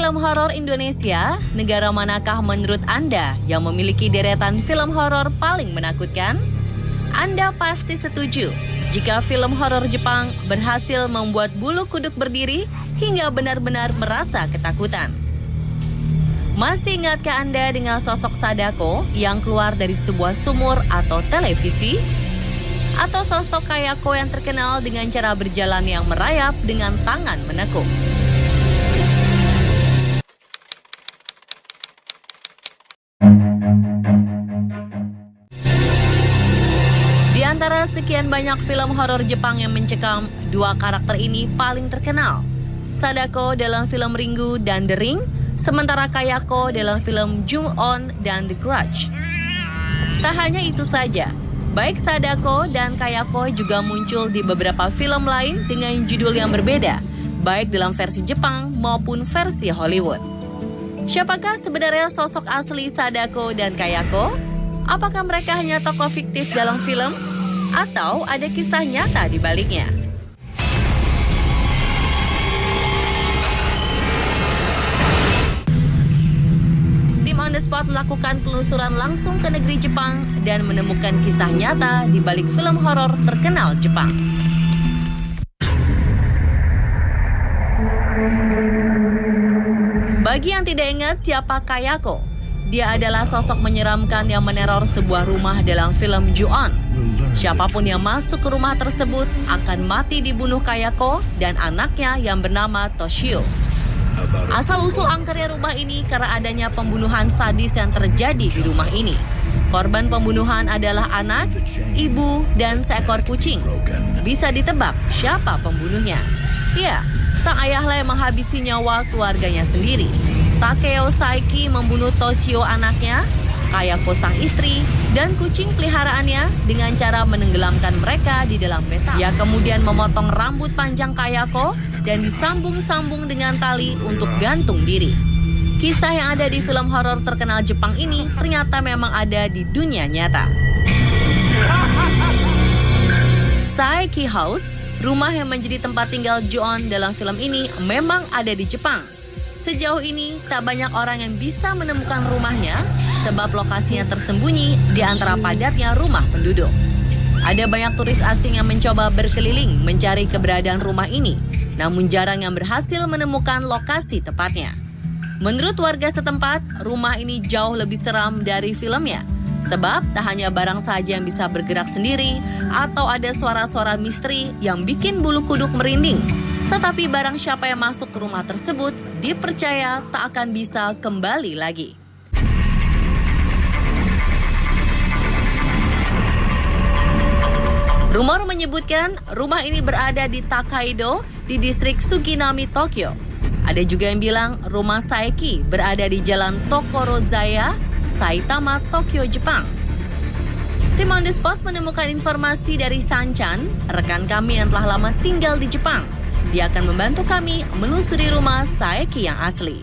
film horor Indonesia, negara manakah menurut Anda yang memiliki deretan film horor paling menakutkan? Anda pasti setuju jika film horor Jepang berhasil membuat bulu kuduk berdiri hingga benar-benar merasa ketakutan. Masih ingatkah Anda dengan sosok Sadako yang keluar dari sebuah sumur atau televisi? Atau sosok Kayako yang terkenal dengan cara berjalan yang merayap dengan tangan menekuk? Di antara sekian banyak film horor Jepang yang mencekam, dua karakter ini paling terkenal. Sadako dalam film Ringu dan The Ring, sementara Kayako dalam film Ju-on dan The Grudge. Tak hanya itu saja, baik Sadako dan Kayako juga muncul di beberapa film lain dengan judul yang berbeda, baik dalam versi Jepang maupun versi Hollywood. Siapakah sebenarnya sosok asli Sadako dan Kayako? Apakah mereka hanya tokoh fiktif dalam film? Atau ada kisah nyata di baliknya? Tim On The Spot melakukan penelusuran langsung ke negeri Jepang dan menemukan kisah nyata di balik film horor terkenal Jepang. Bagi yang tidak ingat siapa Kayako, dia adalah sosok menyeramkan yang meneror sebuah rumah dalam film Ju-on. Siapapun yang masuk ke rumah tersebut akan mati dibunuh Kayako dan anaknya yang bernama Toshio. Asal-usul angkernya rumah ini karena adanya pembunuhan sadis yang terjadi di rumah ini. Korban pembunuhan adalah anak, ibu, dan seekor kucing. Bisa ditebak siapa pembunuhnya? Ya, sang ayahlah yang menghabisi nyawa keluarganya sendiri. Takeo Saiki membunuh Toshio anaknya, Kayako sang istri, dan kucing peliharaannya dengan cara menenggelamkan mereka di dalam metal. Ia kemudian memotong rambut panjang Kayako dan disambung-sambung dengan tali untuk gantung diri. Kisah yang ada di film horor terkenal Jepang ini ternyata memang ada di dunia nyata. Saiki House, rumah yang menjadi tempat tinggal Ju-on dalam film ini memang ada di Jepang. Sejauh ini, tak banyak orang yang bisa menemukan rumahnya sebab lokasinya tersembunyi di antara padatnya rumah penduduk. Ada banyak turis asing yang mencoba berkeliling mencari keberadaan rumah ini, namun jarang yang berhasil menemukan lokasi tepatnya. Menurut warga setempat, rumah ini jauh lebih seram dari filmnya, sebab tak hanya barang saja yang bisa bergerak sendiri atau ada suara-suara misteri yang bikin bulu kuduk merinding. Tetapi barang siapa yang masuk ke rumah tersebut dipercaya tak akan bisa kembali lagi. Rumor menyebutkan rumah ini berada di Takaido di distrik Suginami, Tokyo. Ada juga yang bilang rumah Saiki berada di Jalan Tokorozaya, Saitama, Tokyo, Jepang. Tim On The Spot menemukan informasi dari Sanchan, rekan kami yang telah lama tinggal di Jepang. Dia akan membantu kami menelusuri rumah Saiki yang asli.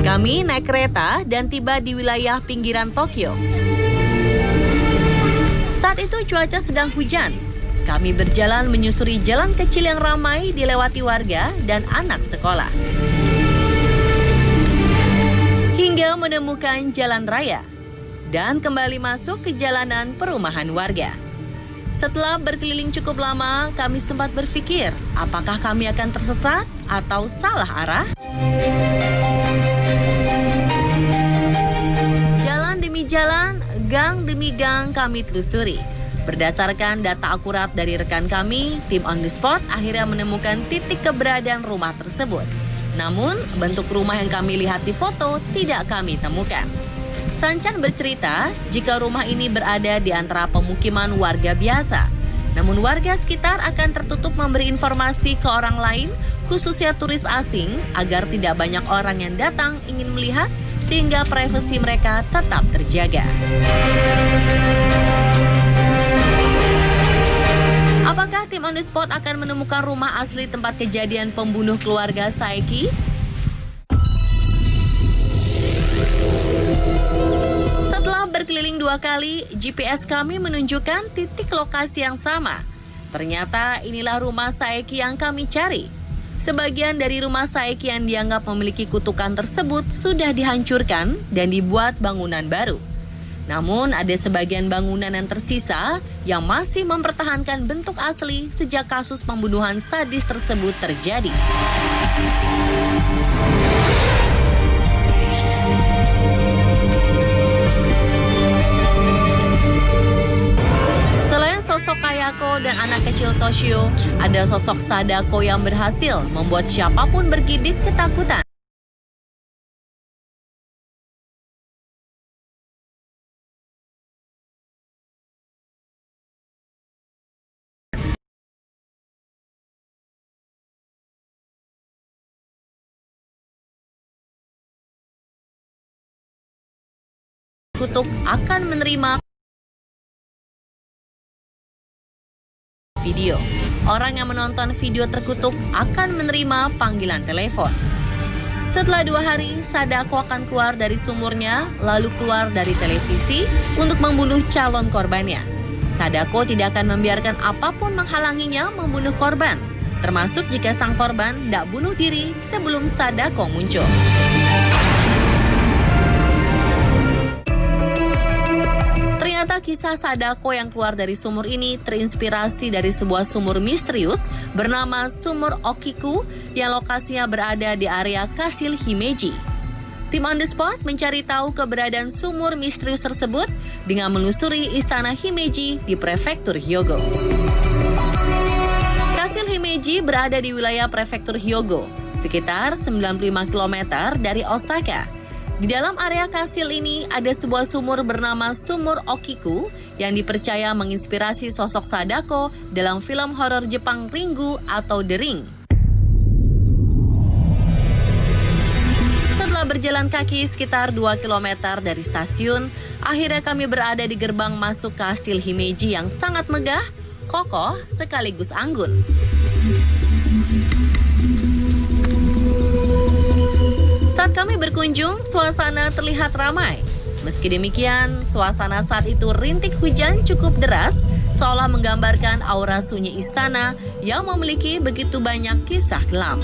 Kami naik kereta dan tiba di wilayah pinggiran Tokyo. Saat itu cuaca sedang hujan. Kami berjalan menyusuri jalan kecil yang ramai dilewati warga dan anak sekolah. Hingga menemukan jalan raya dan kembali masuk ke jalanan perumahan warga. Setelah berkeliling cukup lama, kami sempat berpikir, apakah kami akan tersesat atau salah arah? Jalan demi jalan, gang demi gang kami telusuri. Berdasarkan data akurat dari rekan kami, tim On The Spot akhirnya menemukan titik keberadaan rumah tersebut. Namun, bentuk rumah yang kami lihat di foto tidak kami temukan. Sanchan bercerita jika rumah ini berada di antara pemukiman warga biasa. Namun warga sekitar akan tertutup memberi informasi ke orang lain, khususnya turis asing, agar tidak banyak orang yang datang ingin melihat sehingga privasi mereka tetap terjaga. Apakah tim On The Spot akan menemukan rumah asli tempat kejadian pembunuh keluarga Saiki? Setelah berkeliling 2 kali, GPS kami menunjukkan titik lokasi yang sama. Ternyata inilah rumah Saeki yang kami cari. Sebagian dari rumah Saeki yang dianggap memiliki kutukan tersebut sudah dihancurkan dan dibuat bangunan baru. Namun ada sebagian bangunan yang tersisa yang masih mempertahankan bentuk asli sejak kasus pembunuhan sadis tersebut terjadi. Selain sosok Kayako dan anak kecil Toshio, ada sosok Sadako yang berhasil membuat siapapun bergidik ketakutan. Kutuk akan menerima video. Orang yang menonton video terkutuk akan menerima panggilan telepon. Setelah 2 hari, Sadako akan keluar dari sumurnya, lalu keluar dari televisi untuk membunuh calon korbannya. Sadako tidak akan membiarkan apapun menghalanginya membunuh korban, termasuk jika sang korban tidak bunuh diri sebelum Sadako muncul. Ternyata kisah Sadako yang keluar dari sumur ini terinspirasi dari sebuah sumur misterius bernama Sumur Okiku yang lokasinya berada di area Kastil Himeji. Tim On The Spot mencari tahu keberadaan sumur misterius tersebut dengan menelusuri istana Himeji di prefektur Hyogo. Kastil Himeji berada di wilayah prefektur Hyogo, sekitar 95 km dari Osaka. Di dalam area kastil ini ada sebuah sumur bernama Sumur Okiku yang dipercaya menginspirasi sosok Sadako dalam film horor Jepang Ringu atau The Ring. Setelah berjalan kaki sekitar 2 km dari stasiun, akhirnya kami berada di gerbang masuk Kastil Himeji yang sangat megah, kokoh, sekaligus anggun. Saat kami berkunjung, suasana terlihat ramai. Meski demikian, suasana saat itu rintik hujan cukup deras, seolah menggambarkan aura sunyi istana yang memiliki begitu banyak kisah kelam.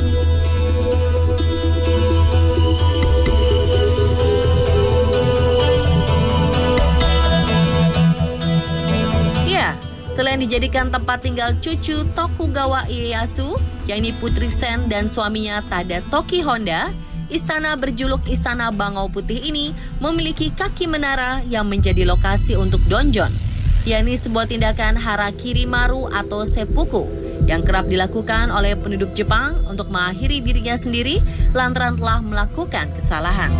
Ya, selain dijadikan tempat tinggal cucu Tokugawa Ieyasu, yakni Putri Sen dan suaminya Tadatoki Honda, istana berjuluk Istana Bangau Putih ini memiliki kaki menara yang menjadi lokasi untuk donjon, yakni sebuah tindakan harakiri maru atau seppuku yang kerap dilakukan oleh penduduk Jepang untuk mengakhiri dirinya sendiri lantaran telah melakukan kesalahan.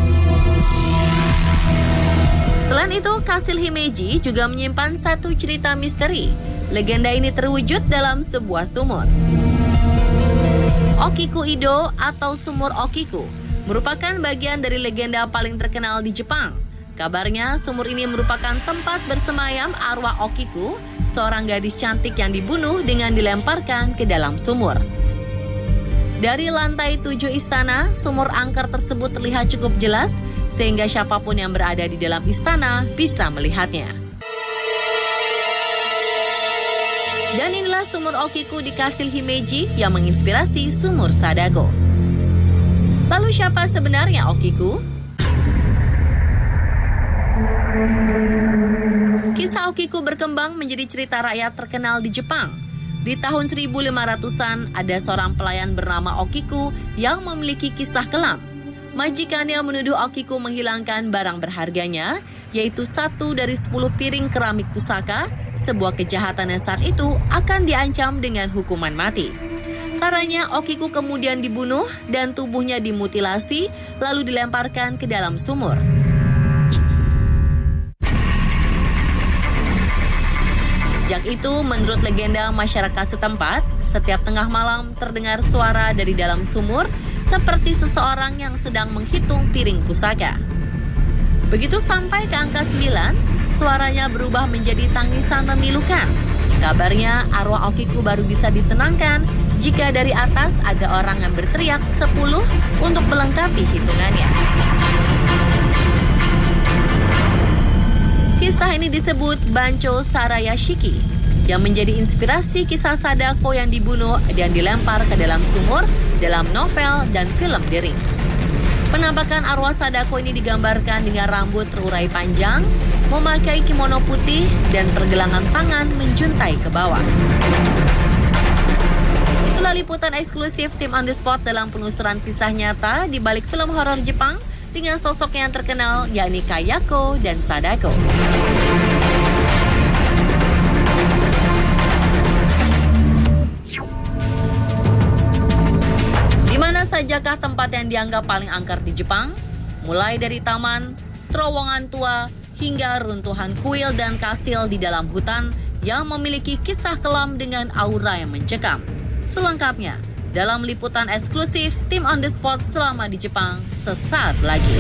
Selain itu, Kastil Himeji juga menyimpan satu cerita misteri. Legenda ini terwujud dalam sebuah sumur. Okiku Ido atau Sumur Okiku merupakan bagian dari legenda paling terkenal di Jepang. Kabarnya sumur ini merupakan tempat bersemayam arwah Okiku, seorang gadis cantik yang dibunuh dengan dilemparkan ke dalam sumur. Dari lantai 7 istana, sumur angker tersebut terlihat cukup jelas sehingga siapapun yang berada di dalam istana bisa melihatnya. Dan inilah sumur Okiku di Kastil Himeji yang menginspirasi sumur Sadako. Lalu siapa sebenarnya Okiku? Kisah Okiku berkembang menjadi cerita rakyat terkenal di Jepang. Di tahun 1500-an ada seorang pelayan bernama Okiku yang memiliki kisah kelam. Majikannya menuduh Okiku menghilangkan barang berharganya, yaitu 1 dari 10 piring keramik pusaka, sebuah kejahatan yang saat itu akan diancam dengan hukuman mati. Karenanya Okiku kemudian dibunuh dan tubuhnya dimutilasi lalu dilemparkan ke dalam sumur. Sejak itu, menurut legenda masyarakat setempat, setiap tengah malam terdengar suara dari dalam sumur seperti seseorang yang sedang menghitung piring pusaka. Begitu sampai ke angka 9, suaranya berubah menjadi tangisan memilukan. Kabarnya arwah Okiku baru bisa ditenangkan jika dari atas ada orang yang berteriak 10 untuk melengkapi hitungannya. Kisah ini disebut Bancho Sarayashiki. yang menjadi inspirasi kisah Sadako yang dibunuh dan dilempar ke dalam sumur dalam novel dan film The Ring. Penampakan arwah Sadako ini digambarkan dengan rambut terurai panjang, memakai kimono putih, dan pergelangan tangan menjuntai ke bawah. Itulah liputan eksklusif tim On The Spot dalam penelusuran kisah nyata di balik film horor Jepang dengan sosok yang terkenal yakni Kayako dan Sadako. Di mana sajakah tempat yang dianggap paling angker di Jepang? Mulai dari taman, terowongan tua, hingga runtuhan kuil dan kastil di dalam hutan yang memiliki kisah kelam dengan aura yang mencekam. Selengkapnya dalam liputan eksklusif tim On The Spot selama di Jepang sesaat lagi.